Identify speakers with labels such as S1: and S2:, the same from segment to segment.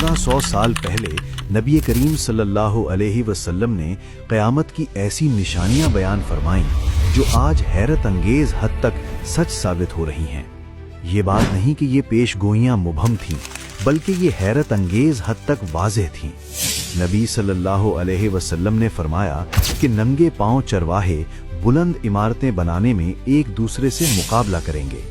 S1: 1500 साल पहले नबी करीम सल्लल्लाहु अलैहि वसल्लम ने क़यामत की ऐसी निशानियां बयान फरमाईं जो आज हैरत अंगेज हद तक सच साबित हो रही हैं। ये बात नहीं कि ये पेशगोइयां मुबहम थीं, बल्कि ये हैरत अंगेज हद तक वाज़ेह थीं। नबी सल्लल्लाहु अलैहि वसल्लम ने फरमाया कि नंगे पांव चरवाहे बुलंद इमारतें बनाने में एक दूसरे से मुकाबला करेंगे।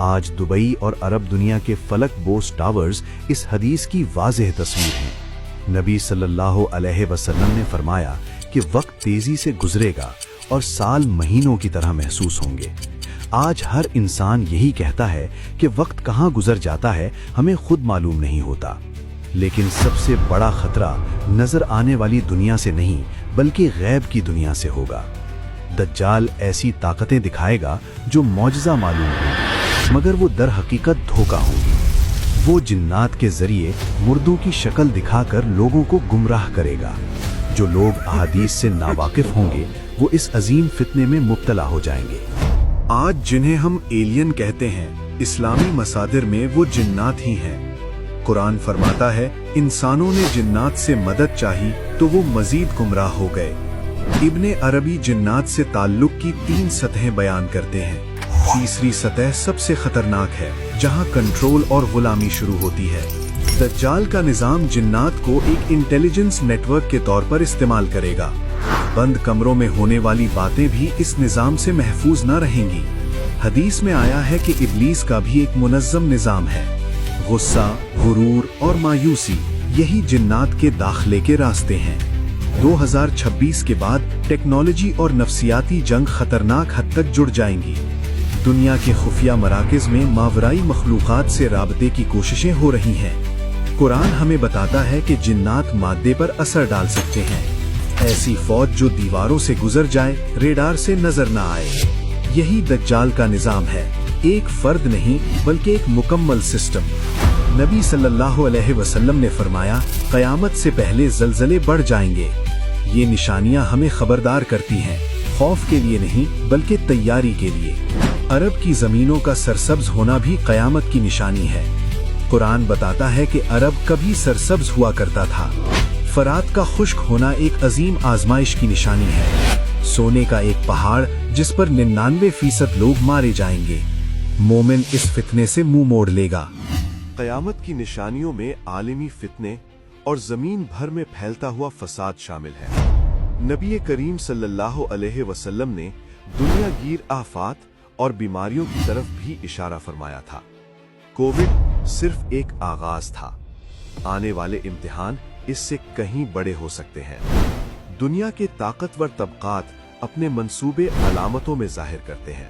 S1: आज दुबई और अरब दुनिया के फलक बोस टावर्स इस हदीस की वाज़ेह तस्वीर हैं। नबी सल्लल्लाहु अलैहि वसल्लम ने फरमाया कि वक्त तेजी से गुजरेगा और साल महीनों की तरह महसूस होंगे। आज हर इंसान यही कहता है कि वक्त कहाँ गुजर जाता है हमें खुद मालूम नहीं होता। लेकिन सबसे बड़ा खतरा नजर आने वाली दुनिया से नहीं बल्कि गैब की दुनिया से होगा। दज्जाल ऐसी ताकतें दिखाएगा जो मौजज़ा मालूम होंगी, मगर वो दर हकीकत धोखा होंगी। वो जिन्नात के जरिए मुर्दों की शक्ल दिखाकर लोगों को गुमराह करेगा। जो लोग अहादीस से नावाकिफ होंगे वो इस अजीम फितने में मुब्तला हो जाएंगे। आज जिन्हें हम एलियन कहते हैं, इस्लामी मसादिर में वो जिन्नात ही हैं। कुरान फरमाता है, इंसानों ने जिन्नात से मदद चाही तो वो मजीद गुमराह हो गए। इब्ने अरबी जिन्नात से ताल्लुक की 3 सतहें बयान करते हैं। तीसरी सतह सबसे खतरनाक है, जहां कंट्रोल और गुलामी शुरू होती है। दज्जाल का निजाम जिन्नात को एक इंटेलिजेंस नेटवर्क के तौर पर इस्तेमाल करेगा। बंद कमरों में होने वाली बातें भी इस निजाम से महफूज न रहेंगी। हदीस में आया है कि इब्लीस का भी एक मुनज़्ज़म निजाम है। गुस्सा, गुरूर और मायूसी यही जिन्नात के दाखिले के रास्ते हैं। 2026 के बाद टेक्नोलॉजी और नफ्सियाती जंग खतरनाक हद तक जुड़ जाएंगी। दुनिया के खुफिया मराकज़ में मावराई मखलूक़ात से राबते की कोशिशें हो रही हैं। कुरान हमें बताता है कि जिन्नात मादे पर असर डाल सकते हैं। ऐसी फौज जो दीवारों से गुजर जाए, रेडार से नजर न आए। यही दज्जाल का निजाम है, एक फर्द नहीं बल्कि एक मुकम्मल सिस्टम। नबी सल्लल्लाहु अलैहि वसल्लम ने फरमाया, क़यामत से पहले ज़लज़ले बढ़ जाएंगे। ये निशानियां हमें खबरदार करती हैं, खौफ के लिए नहीं बल्कि तैयारी के लिए। अरब की ज़मीनों का सरसब्ज होना भी क़यामत की निशानी है। कुरान बताता है कि अरब कभी सरसब्ज हुआ करता था। फरात का खुश्क होना एक अजीम आजमाइश की निशानी है। सोने का एक पहाड़ जिस पर 99% लोग मारे जाएंगे। मोमिन इस फितने से मुंह मोड़ लेगा।
S2: क़यामत की निशानियों में आलमी फितने और जमीन भर में फैलता हुआ फसाद शामिल है। नबी करीम सल्लल्लाहु अलैहि वसल्लम ने दुनियागीर आफात और बीमारियों की तरफ भी इशारा फरमाया था। कोविड सिर्फ एक आगाज था। आने वाले इम्तिहान इससे कहीं बड़े हो सकते हैं। दुनिया के ताकतवर तबकात अपने मंसूबे अलामतों में जाहिर करते हैं।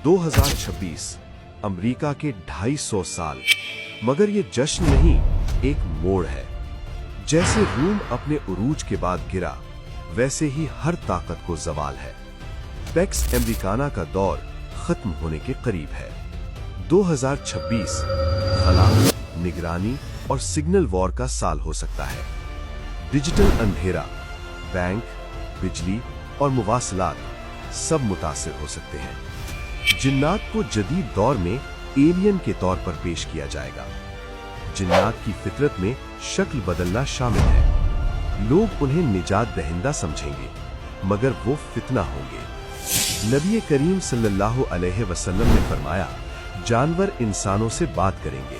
S2: 2026 अमेरिका के 250 साल, मगर ये जश्न नहीं, एक मोड़ है। जैसे रूम अपने उरूज के बाद गिरा, वैसे ही हर ताकत को ज़वाल है। पैक्स अमेरिकाना का दौर खत्म होने के करीब है। 2026 खला, निगरानी और सिग्नल वॉर का साल हो सकता है। डिजिटल अंधेरा, बैंक, बिजली और मुवासलात सब मुतासिर हो सकते हैं। जिन्नात को जदीद दौर में एलियन के तौर पर पेश किया जाएगा। जिन्नात की फितरत में शक्ल बदलना शामिल है। लोग उन्हें निजात दहिंदा समझेंगे, मगर वो फितना होंगे। नबी करीम सल्लल्लाहु अलैहि वसल्लम ने फरमाया, जानवर इंसानों से बात करेंगे।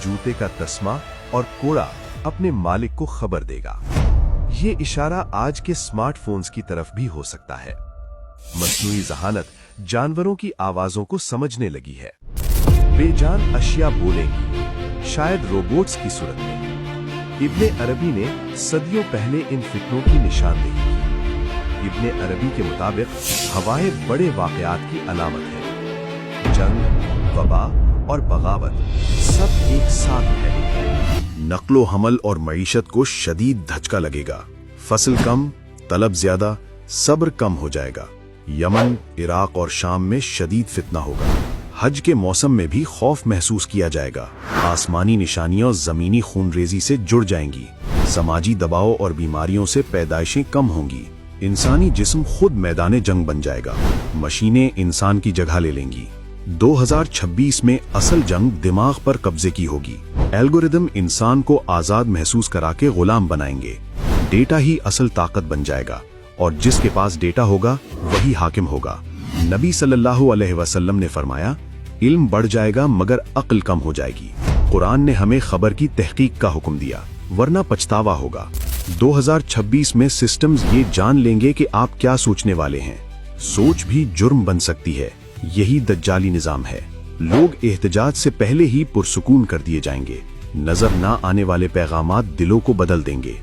S2: जूते का तस्मा और कोड़ा अपने मालिक को खबर देगा। ये इशारा आज के स्मार्टफोन्स की तरफ भी हो सकता है। मस्नूई ज़हानत जानवरों की आवाजों को समझने लगी है। बेजान अशिया बोलेंगी, शायद रोबोट्स की सूरत में। इब्ने अरबी ने सदियों पहले इन फितनों की निशानदेही की। इब्ने अरबी के मुताबिक हवाएं बड़े वाक़यात की अलामत है। जंग, वबा और बगावत सब एक साथ फैलेंगे। नक्लो हमल और मईशत को शदीद धचका लगेगा। फसल कम, तलब ज्यादा, सब्र कम हो जाएगा। यमन, इराक और शाम में शदीद फितना होगा। हज के मौसम में भी खौफ महसूस किया जाएगा। आसमानी निशानियां जमीनी खूनरेजी से जुड़ जाएंगी। समाजी दबाव और बीमारियों से पैदाइशें कम होंगी। इंसानी जिस्म खुद मैदान जंग बन जाएगा। मशीनें इंसान की जगह ले लेंगी।
S1: 2026 में असल जंग दिमाग पर कब्जे की होगी। एल्गोरिदम इंसान को आजाद महसूस करा के गुलाम बनाएंगे। डेटा ही असल ताकत बन जाएगा और जिसके पास डेटा होगा वही हाकिम होगा। नबी सल्लल्लाहु अलैहि वसल्लम ने फरमाया, इल्म बढ़ जाएगा मगर अक्ल कम हो जाएगी। कुरान ने हमें खबर की तहकीक का हुक्म दिया, वरना पछतावा होगा। 2026 में सिस्टम्स ये जान लेंगे कि आप क्या सोचने वाले हैं। सोच भी जुर्म बन सकती है, यही दज्जाली निजाम है। लोग एहतजाज से पहले ही पुरसुकून कर दिए जाएंगे। नजर ना आने वाले पैगामात दिलों को बदल देंगे।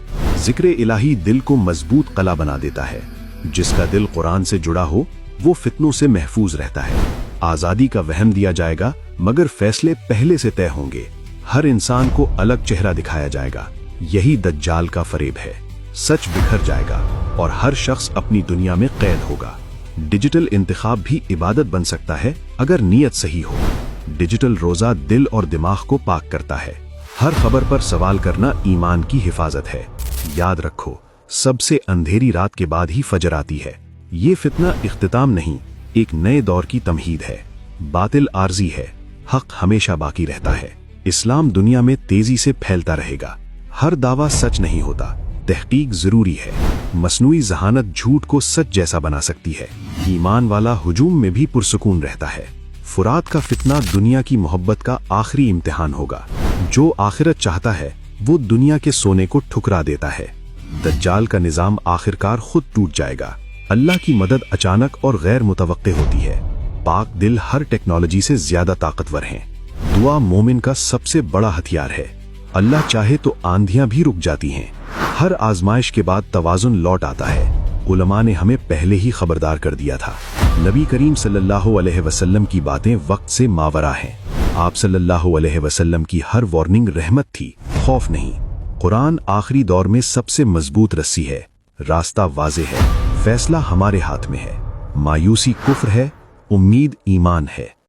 S1: जिक्र इलाही दिल को मजबूत कला बना देता है। जिसका दिल कुरान से जुड़ा हो वो फितनों से महफूज रहता है। आजादी का वहम दिया जाएगा मगर फैसले पहले से तय होंगे। हर इंसान को अलग चेहरा दिखाया जाएगा। यही दज्जाल का फरेब है। सच बिखर जाएगा और हर शख्स अपनी दुनिया में कैद होगा। डिजिटल इंतखाब भी इबादत बन सकता है अगर नीयत सही हो। डिजिटल रोजा दिल और दिमाग को पाक करता है। हर खबर पर सवाल करना ईमान की हिफाजत है। याद रखो, सबसे अंधेरी रात के बाद ही फजर आती है। ये फितना इख्तिताम नहीं, एक नए दौर की तमहीद है। बातिल आर्जी है, हक हमेशा बाकी रहता है। इस्लाम दुनिया में तेजी से फैलता रहेगा। हर दावा सच नहीं होता, तहकीक जरूरी है। मसनूई जहानत झूठ को सच जैसा बना सकती है। ईमान वाला हुजूम में भी पुरसुकून रहता है। फुरात का फितना दुनिया की मोहब्बत का आखिरी इम्तिहान होगा। जो आखिरत चाहता है वो दुनिया के सोने को ठुकरा देता है। दज्जाल का निजाम आखिरकार खुद टूट जाएगा। अल्लाह की मदद अचानक और गैर मुतवक्के होती है। पाक दिल हर टेक्नोलॉजी से ज्यादा ताकतवर हैं। दुआ मोमिन का सबसे बड़ा हथियार है। अल्लाह चाहे तो आंधियां भी रुक जाती हैं। हर आजमाइश के बाद तवाजुन लौट आता है। उलमा ने हमें पहले ही खबरदार कर दिया था। नबी करीम सल्लल्लाहु अलैहि वसल्लम की बातें वक्त से मावरा हैं। आप सल्लल्लाहु अलैहि वसल्लम की हर वार्निंग रहमत थी, खौफ नहीं। कुरान आखिरी दौर में सबसे मजबूत रस्सी है। रास्ता वाज़ेह है, फैसला हमारे हाथ में है। मायूसी कुफ्र है, उम्मीद ईमान है।